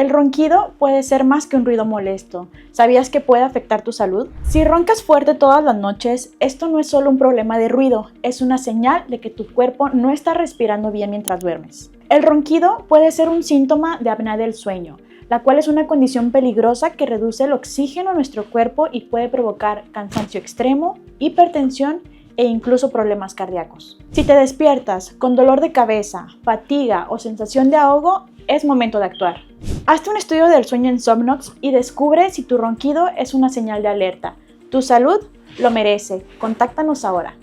El ronquido puede ser más que un ruido molesto. ¿Sabías que puede afectar tu salud? Si roncas fuerte todas las noches, esto no es solo un problema de ruido, es una señal de que tu cuerpo no está respirando bien mientras duermes. El ronquido puede ser un síntoma de apnea del sueño, la cual es una condición peligrosa que reduce el oxígeno en nuestro cuerpo y puede provocar cansancio extremo, hipertensión e incluso problemas cardíacos. Si te despiertas con dolor de cabeza, fatiga o sensación de ahogo, es momento de actuar. Hazte un estudio del sueño en Somnox y descubre si tu ronquido es una señal de alerta. Tu salud lo merece. Contáctanos ahora.